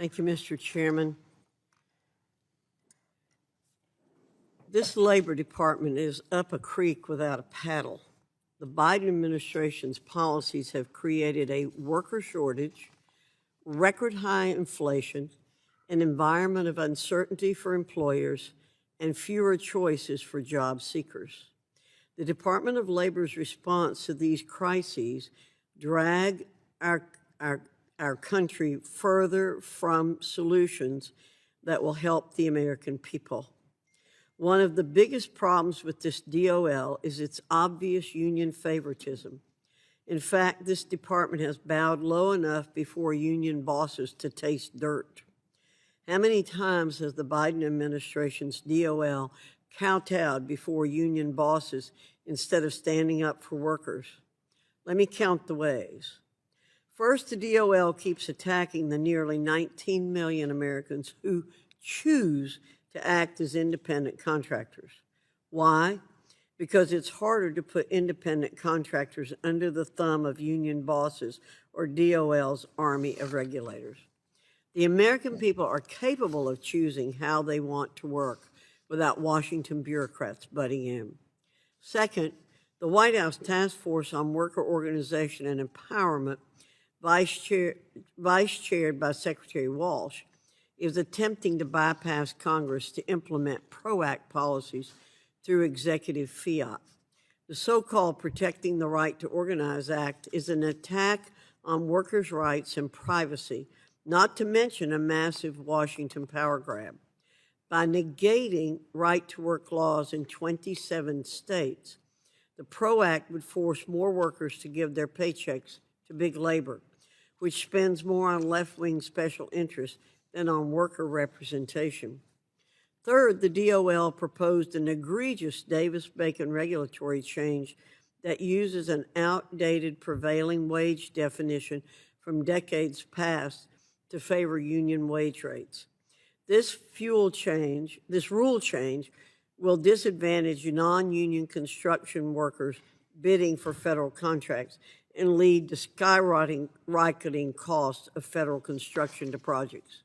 Thank you, Mr. Chairman. This Labor Department is up a creek without a paddle. The Biden administration's policies have created a worker shortage, record high inflation, an environment of uncertainty for employers, and fewer choices for job seekers. The Department of Labor's response to these crises drag our country further from solutions that will help the American people. One of the biggest problems with this DOL is its obvious union favoritism. In fact, this department has bowed low enough before union bosses to taste dirt. How many times has the Biden administration's DOL kowtowed before union bosses instead of standing up for workers? Let me count the ways. First, the DOL keeps attacking the nearly 19 million Americans who choose to act as independent contractors. Why? Because it's harder to put independent contractors under the thumb of union bosses or DOL's army of regulators. The American people are capable of choosing how they want to work without Washington bureaucrats butting in. Second, the White House Task Force on Worker Organization and Empowerment, vice-chaired by Secretary Walsh, is attempting to bypass Congress to implement PRO-Act policies through executive fiat. The so-called Protecting the Right to Organize Act is an attack on workers' rights and privacy, not to mention a massive Washington power grab. By negating right-to-work laws in 27 states, the PRO-Act would force more workers to give their paychecks to big labor, which spends more on left-wing special interests than on worker representation. Third, the DOL proposed an egregious Davis-Bacon regulatory change that uses an outdated prevailing wage definition from decades past to favor union wage rates. This rule change will disadvantage non-union construction workers bidding for federal contracts and lead to skyrocketing costs of federal construction to projects.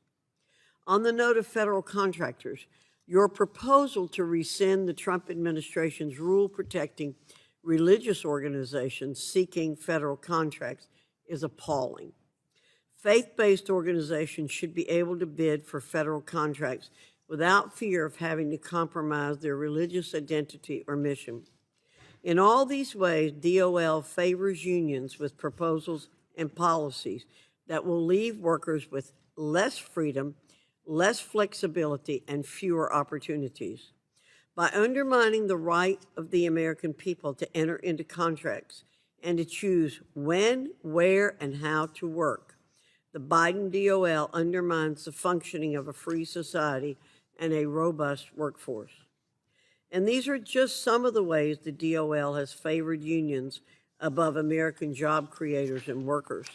On the note of federal contractors, your proposal to rescind the Trump administration's rule protecting religious organizations seeking federal contracts is appalling. Faith-based organizations should be able to bid for federal contracts without fear of having to compromise their religious identity or mission. In all these ways, DOL favors unions with proposals and policies that will leave workers with less freedom, less flexibility, and fewer opportunities. By undermining the right of the American people to enter into contracts and to choose when, where, and how to work, the Biden DOL undermines the functioning of a free society and a robust workforce. And these are just some of the ways the DOL has favored unions above American job creators and workers.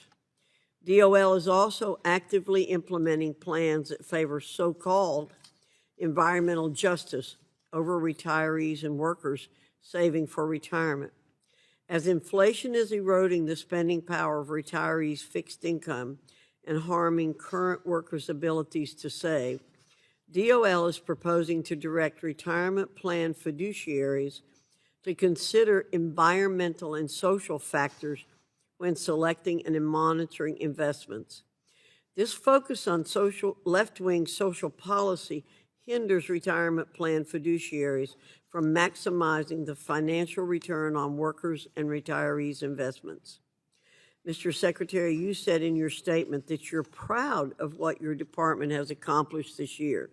DOL is also actively implementing plans that favor so-called environmental justice over retirees and workers saving for retirement. As inflation is eroding the spending power of retirees' fixed income and harming current workers' abilities to save, DOL is proposing to direct retirement plan fiduciaries to consider environmental and social factors when selecting and monitoring investments. This focus on left-wing social policy hinders retirement plan fiduciaries from maximizing the financial return on workers' and retirees' investments. Mr. Secretary, you said in your statement that you're proud of what your department has accomplished this year.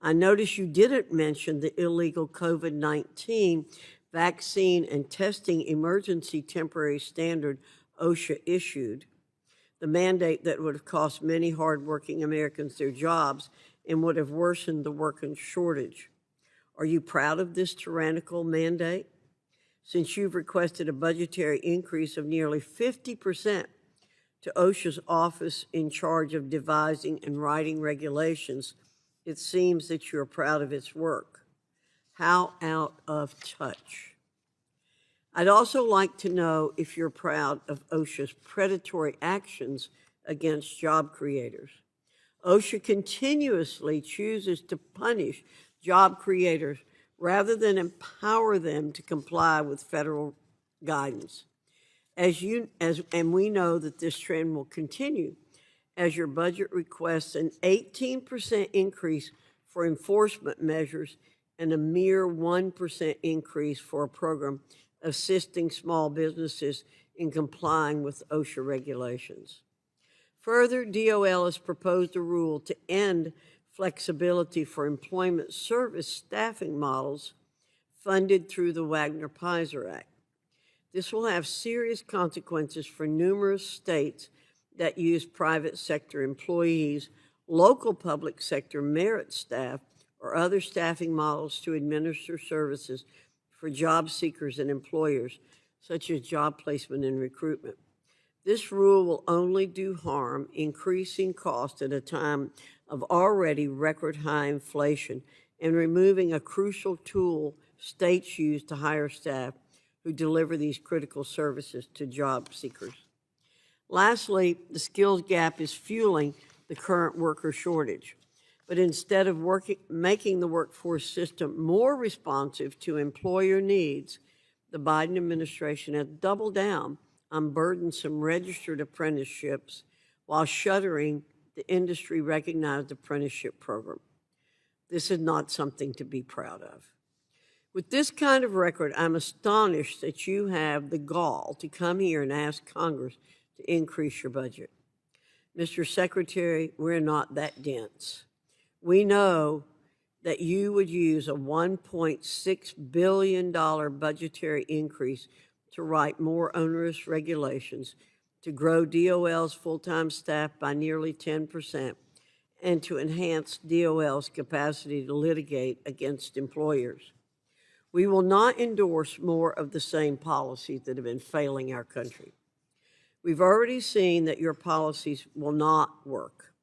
I notice you didn't mention the illegal COVID-19 vaccine and testing emergency temporary standard OSHA issued, the mandate that would have cost many hardworking Americans their jobs and would have worsened the worker shortage. Are you proud of this tyrannical mandate? Since you've requested a budgetary increase of nearly 50% to OSHA's office in charge of devising and writing regulations, it seems that you're proud of its work. How out of touch. I'd also like to know if you're proud of OSHA's predatory actions against job creators. OSHA continuously chooses to punish job creators rather than empower them to comply with federal guidance. And we know that this trend will continue as your budget requests an 18% increase for enforcement measures and a mere 1% increase for a program assisting small businesses in complying with OSHA regulations. Further, DOL has proposed a rule to end flexibility for employment service staffing models funded through the Wagner-Pfizer Act. This will have serious consequences for numerous states that use private sector employees, local public sector merit staff, or other staffing models to administer services for job seekers and employers, such as job placement and recruitment. This rule will only do harm, increasing costs at a time of already record high inflation and removing a crucial tool states use to hire staff who deliver these critical services to job seekers. Lastly, the skills gap is fueling the current worker shortage. But instead of making the workforce system more responsive to employer needs, the Biden administration has doubled down on burdensome registered apprenticeships while shuttering the industry-recognized apprenticeship program. This is not something to be proud of. With this kind of record, I'm astonished that you have the gall to come here and ask Congress to increase your budget. Mr. Secretary, we're not that dense. We know that you would use a $1.6 billion budgetary increase to write more onerous regulations, to grow DOL's full-time staff by nearly 10%, and to enhance DOL's capacity to litigate against employers. We will not endorse more of the same policies that have been failing our country. We've already seen that your policies will not work.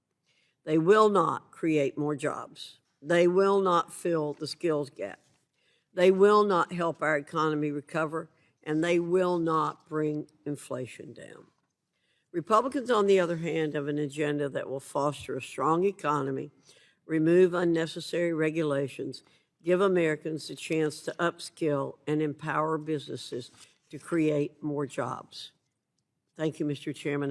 They will not create more jobs. They will not fill the skills gap. They will not help our economy recover, and they will not bring inflation down. Republicans, on the other hand, have an agenda that will foster a strong economy, remove unnecessary regulations, give Americans the chance to upskill, and empower businesses to create more jobs. Thank you, Mr. Chairman.